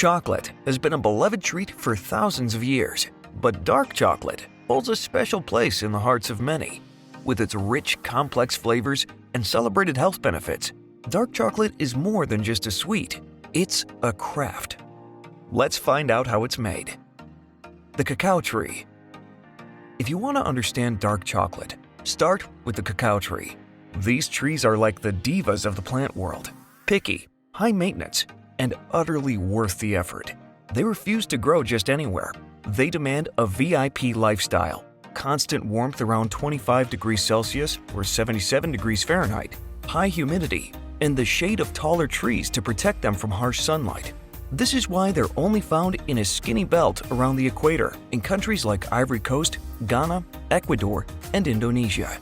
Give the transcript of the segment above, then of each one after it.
Chocolate has been a beloved treat for thousands of years, but dark chocolate holds a special place in the hearts of many. With its rich, complex flavors and celebrated health benefits, dark chocolate is more than just a sweet, it's a craft. Let's find out how it's made. The Cacao Tree. If you want to understand dark chocolate, start with the cacao tree. These trees are like the divas of the plant world, picky, high maintenance, and utterly worth the effort. They refuse to grow just anywhere. They demand a VIP lifestyle, constant warmth around 25 degrees Celsius or 77 degrees Fahrenheit, high humidity, and the shade of taller trees to protect them from harsh sunlight. This is why they're only found in a skinny belt around the equator in countries like Ivory Coast, Ghana, Ecuador, and Indonesia.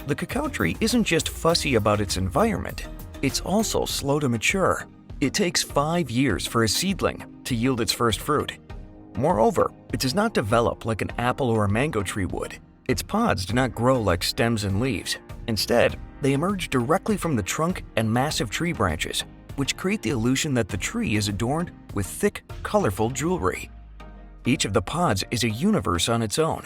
The cacao tree isn't just fussy about its environment, it's also slow to mature. It takes 5 years for a seedling to yield its first fruit. Moreover, it does not develop like an apple or a mango tree would. Its pods do not grow like stems and leaves. Instead, they emerge directly from the trunk and massive tree branches, which create the illusion that the tree is adorned with thick, colorful jewelry. Each of the pods is a universe on its own.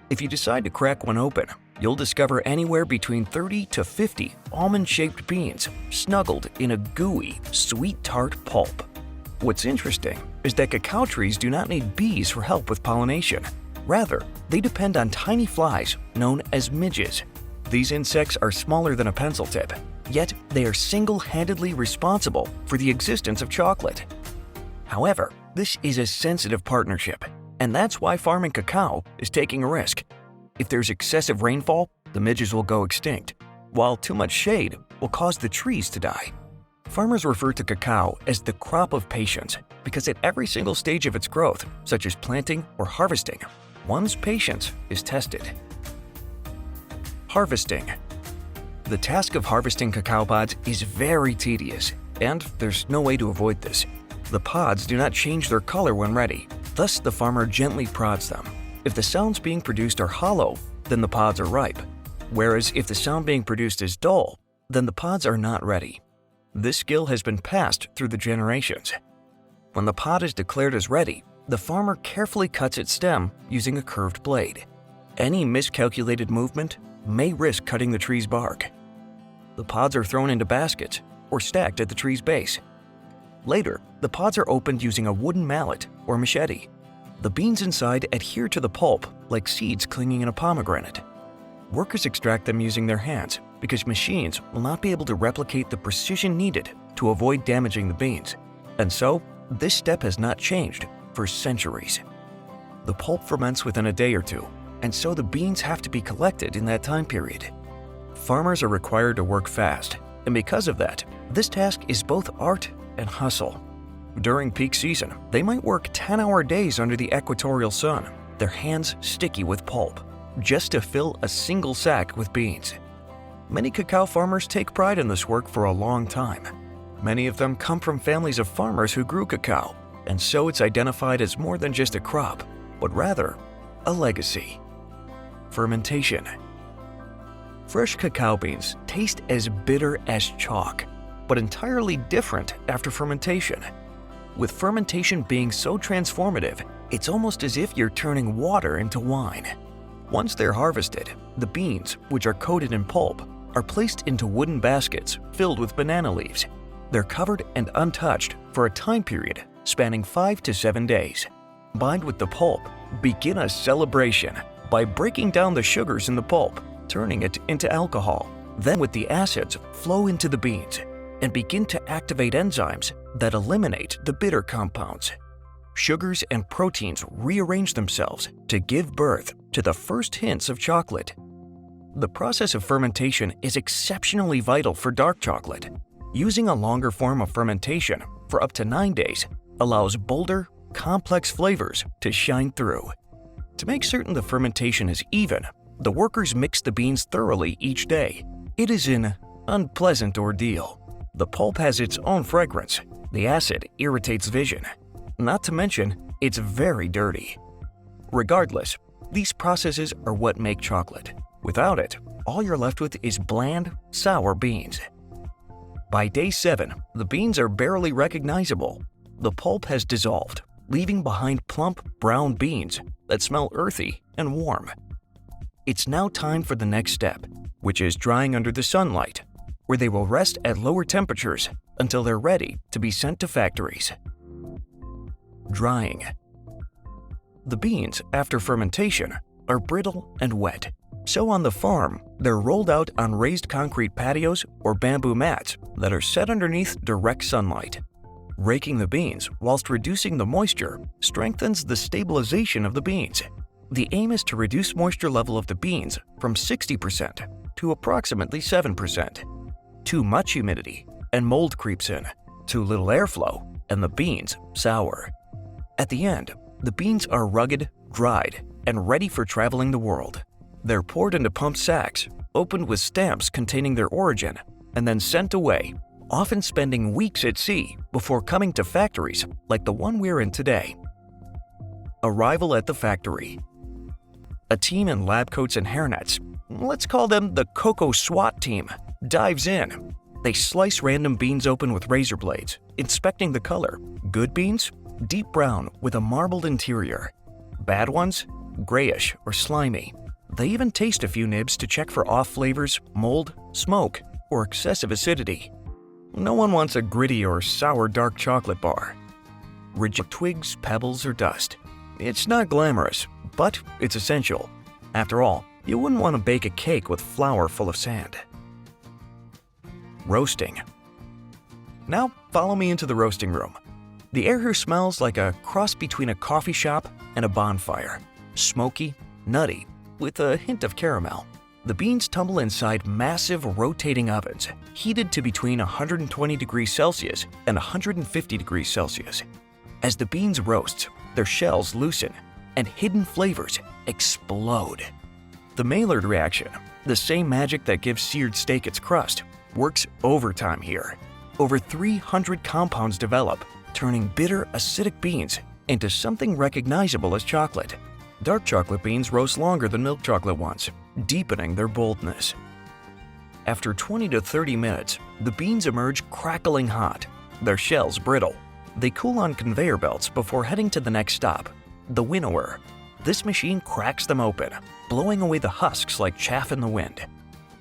If you decide to crack one open, you'll discover anywhere between 30 to 50 almond-shaped beans snuggled in a gooey, sweet tart pulp. What's interesting is that cacao trees do not need bees for help with pollination. Rather, they depend on tiny flies known as midges. These insects are smaller than a pencil tip, yet they are single-handedly responsible for the existence of chocolate. However, this is a sensitive partnership, and that's why farming cacao is taking a risk. If there's excessive rainfall, the midges will go extinct, while too much shade will cause the trees to die. Farmers refer to cacao as the crop of patience because at every single stage of its growth, such as planting or harvesting, one's patience is tested. Harvesting. The task of harvesting cacao pods is very tedious, and there's no way to avoid this. The pods do not change their color when ready, thus the farmer gently prods them. If the sounds being produced are hollow, then the pods are ripe, whereas if the sound being produced is dull, then the pods are not ready. This skill has been passed through the generations. When the pod is declared as ready, the farmer carefully cuts its stem using a curved blade. Any miscalculated movement may risk cutting the tree's bark. The pods are thrown into baskets or stacked at the tree's base. Later, the pods are opened using a wooden mallet or machete. The beans inside adhere to the pulp like seeds clinging in a pomegranate. Workers extract them using their hands because machines will not be able to replicate the precision needed to avoid damaging the beans. And so, this step has not changed for centuries. The pulp ferments within a day or two, and so the beans have to be collected in that time period. Farmers are required to work fast, and because of that, this task is both art and hustle. During peak season, they might work 10-hour days under the equatorial sun, their hands sticky with pulp, just to fill a single sack with beans. Many cacao farmers take pride in this work for a long time. Many of them come from families of farmers who grew cacao, and so it's identified as more than just a crop, but rather a legacy. Fermentation. Fresh cacao beans taste as bitter as chalk, but entirely different after fermentation. With fermentation being so transformative, it's almost as if you're turning water into wine. Once they're harvested, the beans, which are coated in pulp, are placed into wooden baskets filled with banana leaves. They're covered and untouched for a time period spanning 5 to 7 days. Bind with the pulp, begin a celebration by breaking down the sugars in the pulp, turning it into alcohol. Then with the acids, flow into the beans and begin to activate enzymes that eliminate the bitter compounds. Sugars and proteins rearrange themselves to give birth to the first hints of chocolate. The process of fermentation is exceptionally vital for dark chocolate. Using a longer form of fermentation for up to 9 days allows bolder, complex flavors to shine through. To make certain the fermentation is even, the workers mix the beans thoroughly each day. It is an unpleasant ordeal. The pulp has its own fragrance. The acid irritates vision. Not to mention, it's very dirty. Regardless, these processes are what make chocolate. Without it, all you're left with is bland, sour beans. By day 7, the beans are barely recognizable. the pulp has dissolved, leaving behind plump, brown beans that smell earthy and warm. It's now time for the next step, which is drying under the sunlight, where they will rest at lower temperatures until they're ready to be sent to factories. Drying. The beans, after fermentation, are brittle and wet, so on the farm, they're rolled out on raised concrete patios or bamboo mats that are set underneath direct sunlight. Raking the beans whilst reducing the moisture strengthens the stabilization of the beans. The aim is to reduce moisture level of the beans from 60% to approximately 7%. Too much humidity and mold creeps in, too little airflow, and the beans sour. At the end, the beans are rugged, dried, and ready for traveling the world. They're poured into pumped sacks, opened with stamps containing their origin, and then sent away, often spending weeks at sea before coming to factories like the one we're in today. Arrival at the factory. A team in lab coats and hairnets, let's call them the Cocoa SWAT team, dives in. They slice random beans open with razor blades, inspecting the color. Good beans? Deep brown with a marbled interior. Bad ones? Grayish or slimy. They even taste a few nibs to check for off flavors, mold, smoke, or excessive acidity. No one wants a gritty or sour dark chocolate bar. Reject twigs, pebbles, or dust. It's not glamorous, but it's essential. After all, you wouldn't want to bake a cake with flour full of sand. Roasting. Now follow me into the roasting room. The air here smells like a cross between a coffee shop and a bonfire. Smoky, nutty, with a hint of caramel. The beans tumble inside massive rotating ovens, heated to between 120 degrees Celsius and 150 degrees Celsius. As the beans roast, their shells loosen, and hidden flavors explode. The Maillard reaction, the same magic that gives seared steak its crust, works overtime here. Over 300 compounds develop, turning bitter, acidic beans into something recognizable as chocolate. Dark chocolate beans roast longer than milk chocolate ones, deepening their boldness. After 20 to 30 minutes, the beans emerge crackling hot, their shells brittle. They cool on conveyor belts before heading to the next stop, the winnower. This machine cracks them open, blowing away the husks like chaff in the wind.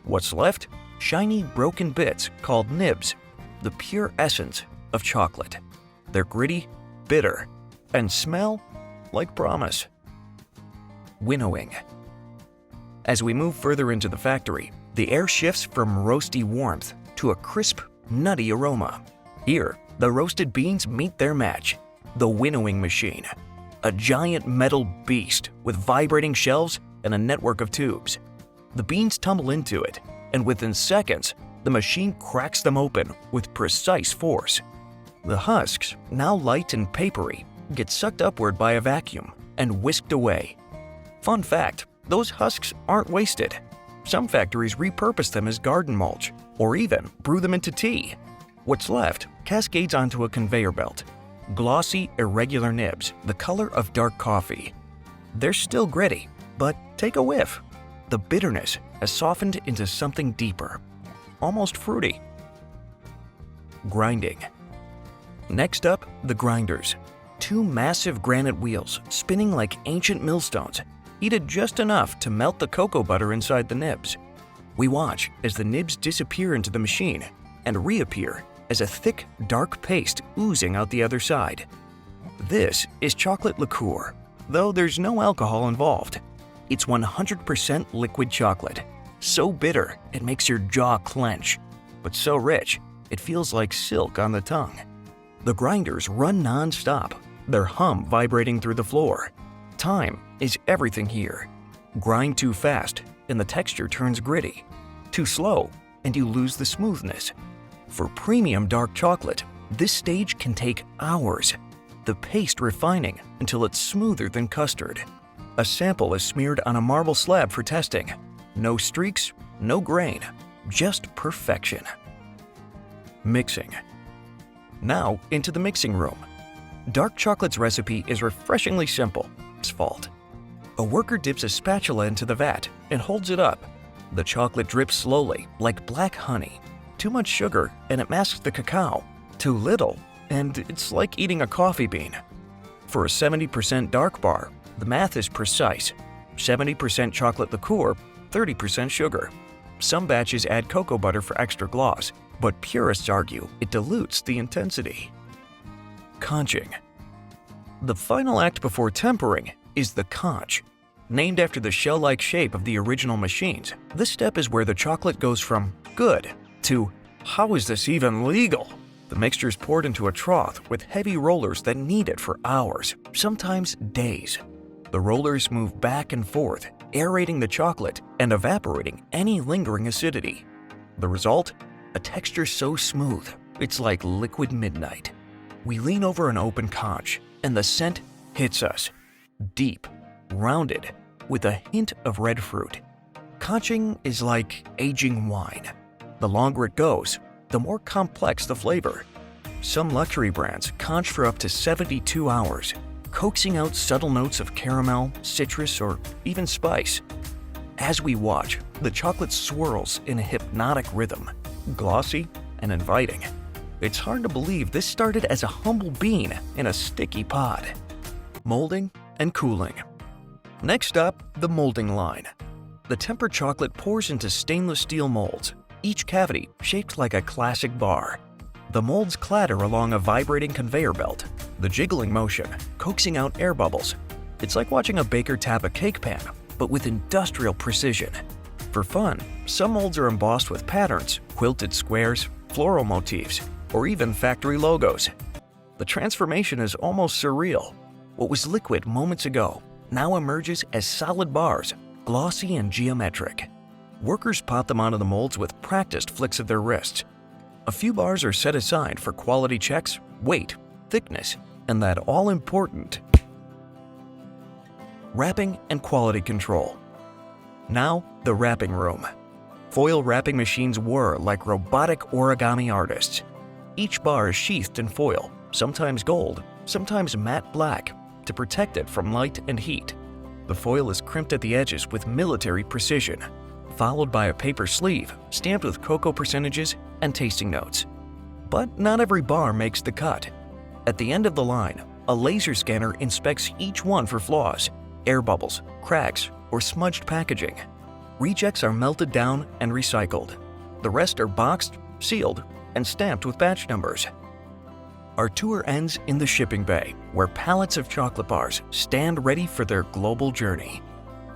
What's left? Shiny, broken bits called nibs, the pure essence of chocolate. They're gritty, bitter, and smell like promise. Winnowing. As we move further into the factory, the air shifts from roasty warmth to a crisp, nutty aroma. Here, the roasted beans meet their match, the winnowing machine. A giant metal beast with vibrating shelves and a network of tubes. The beans tumble into it, and within seconds, the machine cracks them open with precise force. The husks, now light and papery, get sucked upward by a vacuum and whisked away. Fun fact, those husks aren't wasted. Some factories repurpose them as garden mulch, or even brew them into tea. What's left cascades onto a conveyor belt. Glossy, irregular nibs, the color of dark coffee. They're still gritty, but take a whiff. The bitterness has softened into something deeper, almost fruity. Grinding. Next up, the grinders. Two massive granite wheels spinning like ancient millstones, heated just enough to melt the cocoa butter inside the nibs. We watch as the nibs disappear into the machine and reappear as a thick, dark paste oozing out the other side. This is chocolate liqueur, though there's no alcohol involved. It's 100% liquid chocolate, so bitter it makes your jaw clench, but so rich it feels like silk on the tongue. The grinders run non-stop, their hum vibrating through the floor. Time is everything here. Grind too fast and the texture turns gritty. Too slow and you lose the smoothness. For premium dark chocolate, this stage can take hours, the paste refining until it's smoother than custard. A sample is smeared on a marble slab for testing. No streaks, no grain, just perfection. Mixing. Now into the mixing room. Dark chocolate's recipe is refreshingly simple. It's fault. A worker dips a spatula into the vat and holds it up. The chocolate drips slowly, like black honey. Too much sugar and it masks the cacao. Too little And it's like eating a coffee bean. For a 70% dark bar, the math is precise. 70% chocolate liqueur, 30% sugar. Some batches add cocoa butter for extra gloss, but purists argue it dilutes the intensity. Conching. The final act before tempering is the conch. Named after the shell-like shape of the original machines, this step is where the chocolate goes from good to how is this even legal? The mixture is poured into a trough with heavy rollers that knead it for hours, sometimes days. The rollers move back and forth, aerating the chocolate and evaporating any lingering acidity. The result? A texture so smooth, it's like liquid midnight. We lean over an open conch, and the scent hits us. Deep, rounded, with a hint of red fruit. Conching is like aging wine. The longer it goes, the more complex the flavor. Some luxury brands conch for up to 72 hours, coaxing out subtle notes of caramel, citrus, or even spice. As we watch, the chocolate swirls in a hypnotic rhythm, glossy and inviting. It's hard to believe this started as a humble bean in a sticky pod. Molding and cooling. Next up, the molding line. The tempered chocolate pours into stainless steel molds, each cavity shaped like a classic bar. The molds clatter along a vibrating conveyor belt, the jiggling motion coaxing out air bubbles. It's like watching a baker tap a cake pan, but with industrial precision. For fun, some molds are embossed with patterns, quilted squares, floral motifs, or even factory logos. The transformation is almost surreal. What was liquid moments ago now emerges as solid bars, glossy and geometric. Workers pop them onto the molds with practiced flicks of their wrists. A few bars are set aside for quality checks, weight, thickness, and that all-important wrapping and quality control. Now, the wrapping room. Foil wrapping machines whir like robotic origami artists. Each bar is sheathed in foil, sometimes gold, sometimes matte black, to protect it from light and heat. The foil is crimped at the edges with military precision, followed by a paper sleeve stamped with cocoa percentages and tasting notes. But not every bar makes the cut. At the end of the line, a laser scanner inspects each one for flaws, air bubbles, cracks, or smudged packaging. Rejects are melted down and recycled. The rest are boxed, sealed, and stamped with batch numbers. Our tour ends in the shipping bay, where pallets of chocolate bars stand ready for their global journey.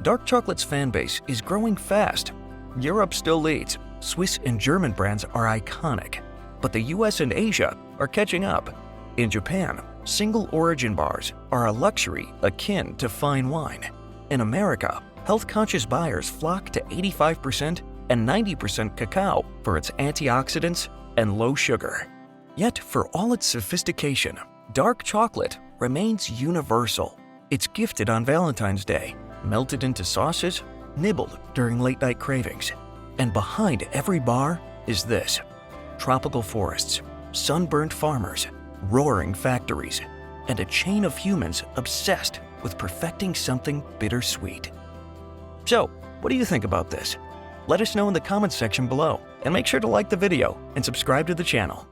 Dark chocolate's fan base is growing fast. Europe still leads. Swiss and German brands are iconic, but the US and Asia are catching up. In Japan, single origin bars are a luxury akin to fine wine. In America, health-conscious buyers flock to 85% and 90% cacao for its antioxidants and low sugar. Yet, for all its sophistication, dark chocolate remains universal. It's gifted on Valentine's Day, melted into sauces, nibbled during late-night cravings. And behind every bar is this: tropical forests, sunburnt farmers, roaring factories, and a chain of humans obsessed with perfecting something bittersweet. So, what do you think about this? Let us know in the comments section below, and make sure to like the video and subscribe to the channel.